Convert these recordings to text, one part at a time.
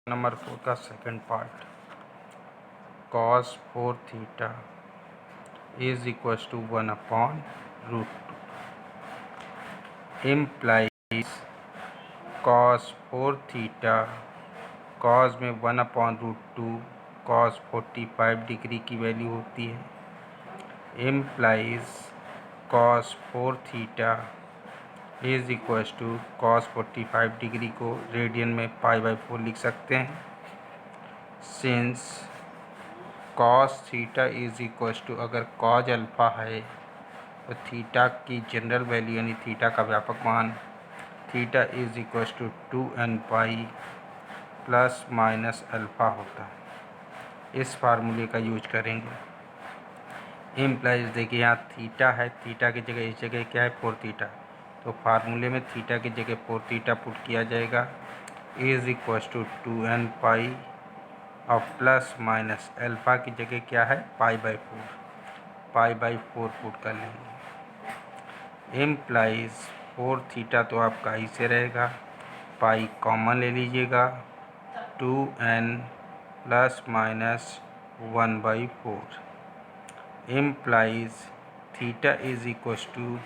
Number 4 का second part cos 4 theta is equals to 1/√2 implies cos 4 theta cos में 1/√2 cos 45 degree की value होती है। Implies cos 4 theta is equals to cos 45 degree को radian में π/4 लिख सकते हैं। Since cos theta is equals to अगर cos अल्फ़ा है तो थीटा की जनरल वैल्यू यानी थीटा का व्यापक मान theta is equals to 2n π plus minus alpha होता है। इस फार्मूले का यूज करेंगे। इम्प्लाइज देखिए यहाँ थीटा है, थीटा की जगह इस जगह क्या है 4 थीटा, तो फार्मूले में थीटा की जगह 4 थीटा पुट किया जाएगा। इज इक्वल्स टू 2n π और प्लस माइनस अल्फ़ा की जगह क्या है π/4 पुट कर लेंगे। इम्प्लाइज 4 थीटा तो आपका ऐसे रहेगा, पाई कॉमन ले लीजिएगा, 2n plus minus 1/4 implies theta is equals to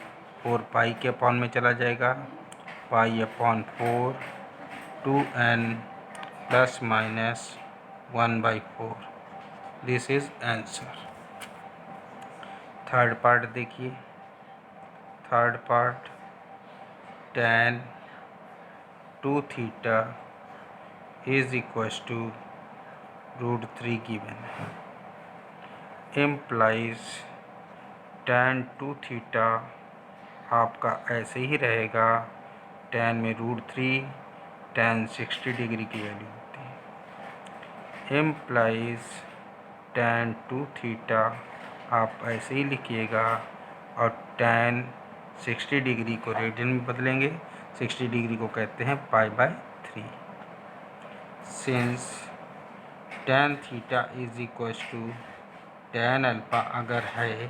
4 pi के अपॉन में चला जाएगा, π/4 2n plus minus 1/4। This is answer. Third part देखिए। Third part tan 2 theta is equals to √3 given है। इम्प्लाइज tan 2 थीटा आपका ऐसे ही रहेगा, tan में √3 tan 60 डिग्री की वैल्यू होती है। इम्प्लाइज tan 2 थीटा आप ऐसे ही लिखिएगा और tan 60 डिग्री को रेडियन में बदलेंगे। 60 डिग्री को कहते हैं π/3। Since tan theta is equals to tan alpha अगर है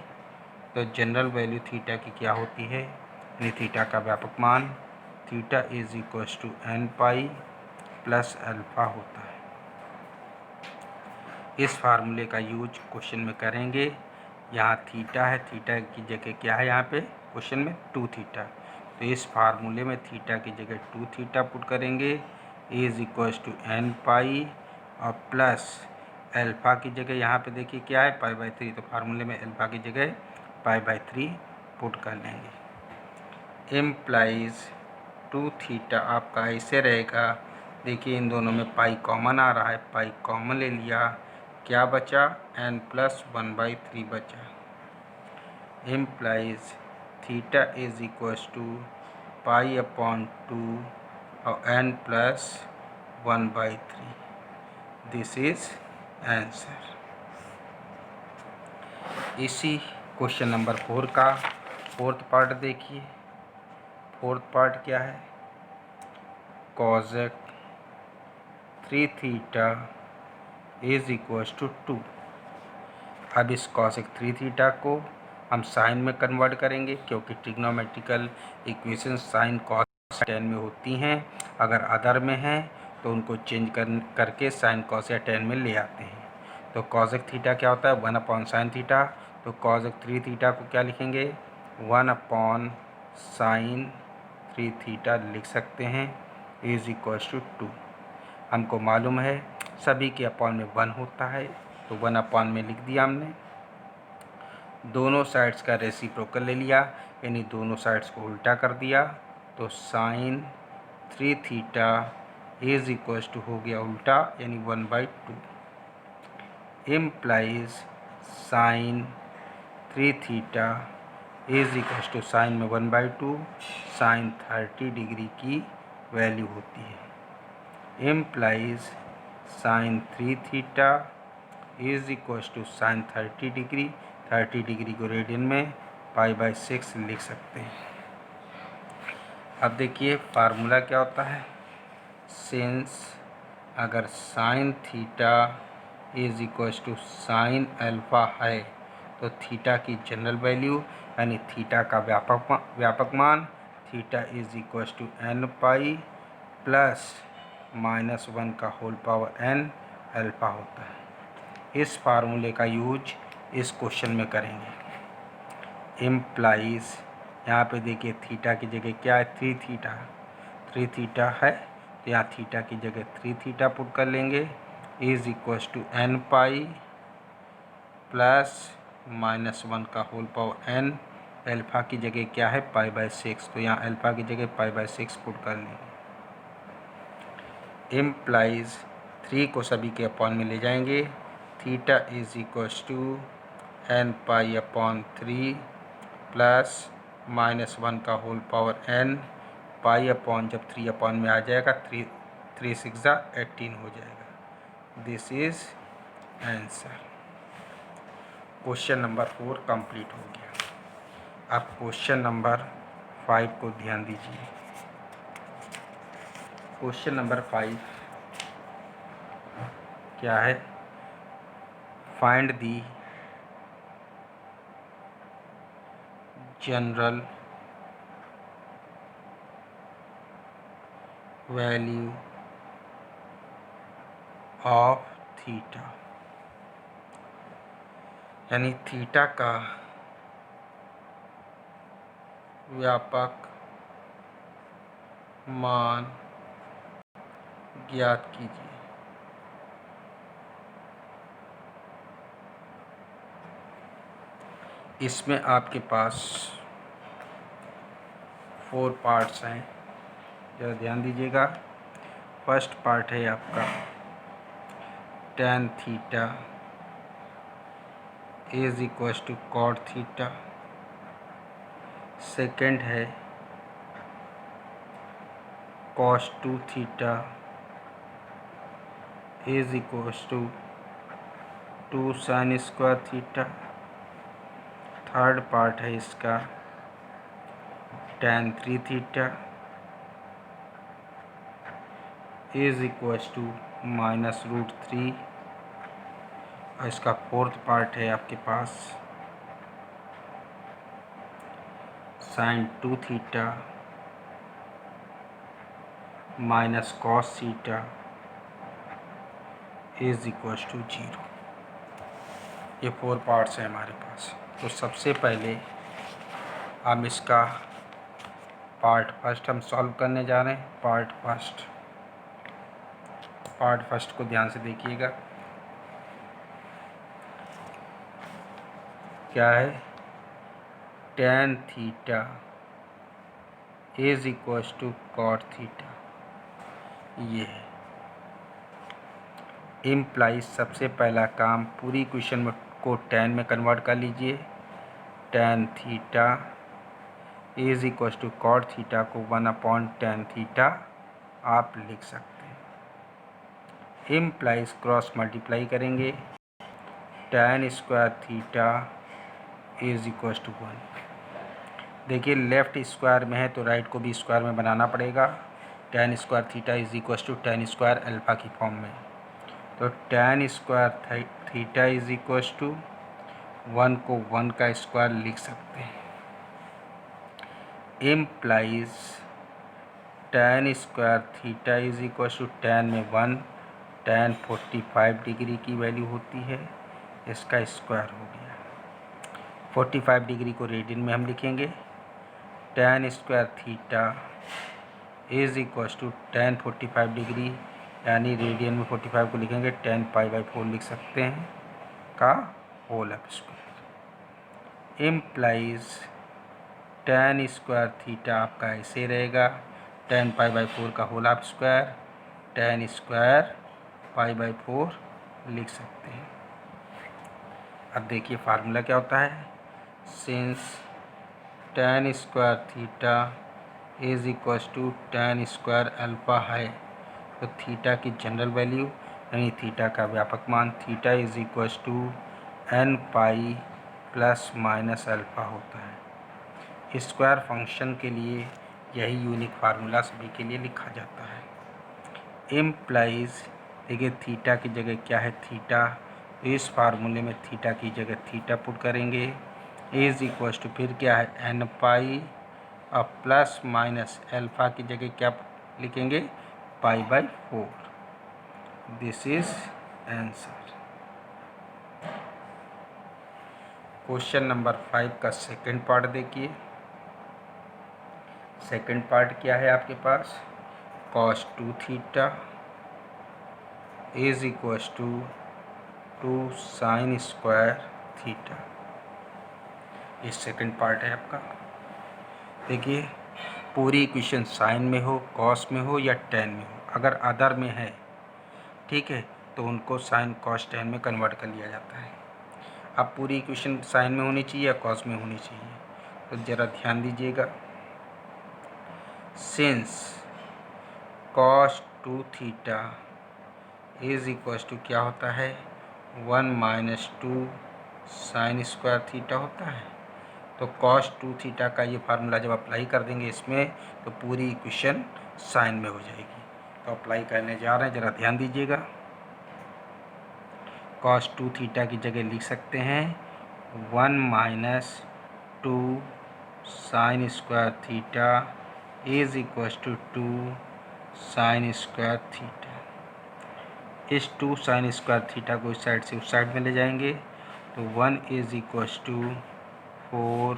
तो जनरल वैल्यू थीटा की क्या होती है, यानी थीटा का व्यापक मान theta is equals to n π plus alpha होता है। इस फार्मूले का यूज क्वेश्चन में करेंगे। यहाँ थीटा है, थीटा की जगह क्या है यहाँ पे क्वेश्चन में 2 थीटा, तो इस फार्मूले में थीटा की जगह 2 थीटा पुट करेंगे। इज इक्वल्स टू n π और प्लस अल्फ़ा की जगह यहाँ पे देखिए क्या है π/3, तो फार्मूले में अल्फ़ा की जगह π/3 पुट कर लेंगे। इम्प्लाइज 2 थीटा आपका ऐसे रहेगा, देखिए इन दोनों में पाई कॉमन आ रहा है, पाई कॉमन ले लिया, क्या बचा n प्लस 1/3 बचा। Implies theta is equals to π/2 और n plus 1/3। This is answer. इसी क्वेश्चन नंबर 4 का फोर्थ पार्ट देखिए। फोर्थ पार्ट क्या है, cosec 3 theta is equals to 2। अब इस cosec 3 थीटा को हम साइन में कन्वर्ट करेंगे, क्योंकि trigonometrical equation sine cos tan में होती हैं। अगर अदर में हैं तो उनको चेंज करके साइन कॉस या tan में ले आते हैं। तो cosec थीटा क्या होता है 1/sin थीटा, तो cosec 3 थीटा को क्या लिखेंगे 1/sin 3 थीटा लिख सकते हैं। Is equals to 2। हमको मालूम है सभी के अपॉन में 1 होता है, तो 1/, में लिख दिया हमने। दोनों साइड्स का रेसिप्रोकल ले लिया, यानी दोनों साइड्स को उल्टा कर दिया, तो sin 3 theta is equals to हो गया उल्टा, यानी 1/2। Implies sin 3 theta is equals to sine में 1/2 sin 30 डिग्री की वैल्यू होती है। Implies sin 3 theta is equals to sine 30 degree, 30 degree को रेडियन में π/6 लिख सकते हैं। अब देखिए फार्मूला क्या होता है, सिंस अगर sine theta is equals to sine alpha है तो थीटा की जनरल वैल्यू यानी थीटा का व्यापक मान theta is equals to n π plus -1 का होल पावर n अल्फ़ा होता है। इस फार्मूले का यूज इस क्वेश्चन में करेंगे। इम्प्लाइज यहाँ पे देखिए थीटा की जगह क्या है, 3 थीटा है, तो यहाँ थीटा की जगह 3 थीटा पुट कर लेंगे। Is equals to n pi plus -1 का होल पावर n, अल्फ़ा की जगह क्या है π/6, तो यहाँ अल्फ़ा की जगह π/6 पुट कर लेंगे। इम्प्लाइज 3 को सभी के अपॉन में ले जाएंगे, theta is equals to n π/3 plus -1 का whole power n, pi upon जब 3 अपॉन में आ जाएगा 3 6 18 हो जाएगा। This is answer. Question number 4 complete हो गया। अब क्वेश्चन नंबर 5 को ध्यान दीजिए। क्वेश्चन नंबर 5 क्या है, find the general value of theta, यानी थीटा का व्यापक मान ज्ञात कीजिए। इसमें आपके पास 4 पार्ट्स हैं, जरा ध्यान दीजिएगा। फर्स्ट पार्ट है आपका tan theta is equals to cot theta. Second है cos 2 theta is equals to 2 sin square theta. Third part है इसका tan 3 theta is equals to -√3। और इसका फोर्थ पार्ट है आपके पास sin 2 theta minus cos theta is equals to 0। ये 4 parts हैं हमारे पास। तो सबसे पहले हम इसका पार्ट फर्स्ट हम सॉल्व करने जा रहे हैं। पार्ट फर्स्ट को ध्यान से देखिएगा। क्या है, tan theta is equals to cot theta, ये है। इम्प्लाइज सबसे पहला काम पूरी इक्वेशन में को tan में कन्वर्ट कर लीजिए। tan theta is equals to cot theta को 1/tan थीटा आप लिख सकते हैं। इम्प्लाइज क्रॉस मल्टीप्लाई करेंगे, tan square theta is equals to 1। देखिए लेफ़्ट स्क्वायर में है तो राइट को भी स्क्वायर में बनाना पड़ेगा। tan square theta is equals to tan square alpha की फॉर्म में, तो tan square theta is equals to 1 को 1 का स्क्वायर लिख सकते हैं। Implies tan square theta is equals to tan में 1, tan 45 डिग्री की वैल्यू होती है, इसका स्क्वायर हो गया। 45 डिग्री को रेडियन में हम लिखेंगे। tan square theta is equals to tan 45 degree, यानी रेडियन में 45 को लिखेंगे tan π/4 लिख सकते हैं का whole of square. Implies tan square theta आपका ऐसे रहेगा, tan π/4 का whole of square, tan square π/4 लिख सकते हैं। अब देखिए फार्मूला क्या होता है, since tan square theta is equals to tan square alpha है, तो थीटा की जनरल वैल्यू यानी थीटा का व्यापक मान theta is equals to n pi plus minus alpha होता है। स्क्वायर फंक्शन के लिए यही यूनिक फार्मूला सभी के लिए लिखा जाता है। इम्प्लाइज देखिए थीटा की जगह क्या है थीटा, तो इस फार्मूले में थीटा की जगह थीटा पुट करेंगे, इज इक्वल्स टू फिर क्या है n पाई और प्लस माइनस अल्फ़ा की जगह क्या लिखेंगे π/4। This is answer. Question number 5 का सेकंड पार्ट देखिए। सेकंड पार्ट क्या है आपके पास? cos 2 theta is equals to 2 sin square theta. ये सेकंड पार्ट है आपका। देखिए पूरी इक्वेशन साइन में हो, कॉस में हो या टेन में हो, अगर अदर में है, ठीक है, तो उनको साइन कॉस टेन में कन्वर्ट कर लिया जाता है। अब पूरी इक्वेशन साइन में होनी चाहिए या कॉस में होनी चाहिए, तो ज़रा ध्यान दीजिएगा। Since cos 2 theta is equals to क्या होता है? 1 - 2 sin स्क्वायर थीटा होता है। तो cos 2 थीटा का ये फार्मूला जब अप्लाई कर देंगे इसमें, तो पूरी इक्वेशन साइन में हो जाएगी। तो अप्लाई करने जा रहे हैं, ज़रा ध्यान दीजिएगा। cos 2 थीटा की जगह लिख सकते हैं 1 - 2 sin square theta is equals to 2 sin square theta. इस 2 sin स्क्वायर थीटा को इस साइड से उस साइड में ले जाएंगे, तो 1 is equals to 4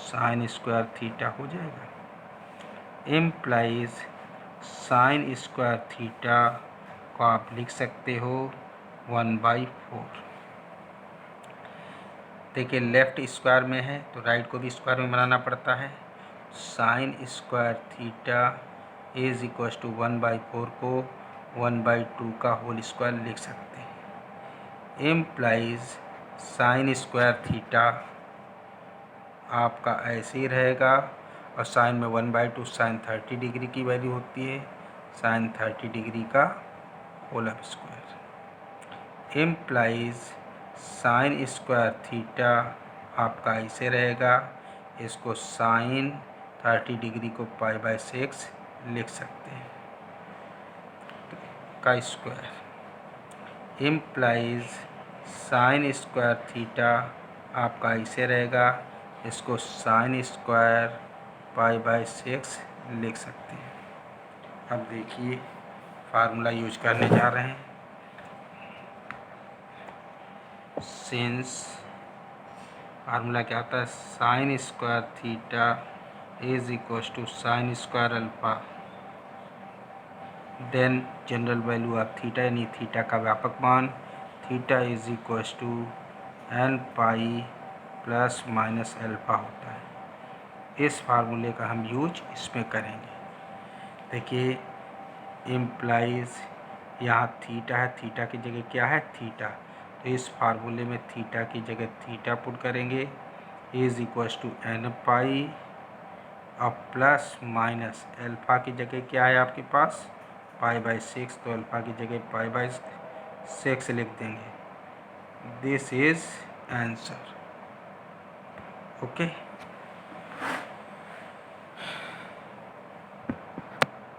sin square theta हो जाएगा। इम्प्लाइज sin स्क्वायर थीटा को आप लिख सकते हो 1/4। देखिए लेफ़्ट स्क्वायर में है तो राइट को भी स्क्वायर में बनाना पड़ता है। sin square theta is equals to 1/4 को 1/2 का होल स्क्वायर लिख सकते हैं। इम्प्लाइज sin स्क्वायर थीटा आपका ऐसे ही रहेगा, और साइन में 1/2 साइन 30 डिग्री की वैल्यू होती है, साइन 30 डिग्री का whole square. Implies sine square theta आपका ऐसे रहेगा, इसको साइन 30 डिग्री को π/6 लिख सकते हैं का square. Implies sine square theta आपका ऐसे रहेगा, इसको साइन स्क्वायर π/6 लिख सकते हैं। अब देखिए फार्मूला यूज करने जा रहे हैं। सिंस फार्मूला क्या होता है? Sine square theta is equals to sine square alpha, then general value of theta यानी थीटा का व्यापक मान, theta is equals to n π ± alpha होता है। इस फार्मूले का हम यूज इसमें करेंगे। देखिए इम्प्लाइज यहाँ थीटा है, थीटा की जगह क्या है? थीटा। तो इस फार्मूले में थीटा की जगह थीटा पुट करेंगे, इज इक्वल्स टू n π और प्लस माइनस अल्फ़ा की जगह क्या है आपके पास? π/6, तो अल्फ़ा की जगह π/6 लिख देंगे। This is answer. ओके।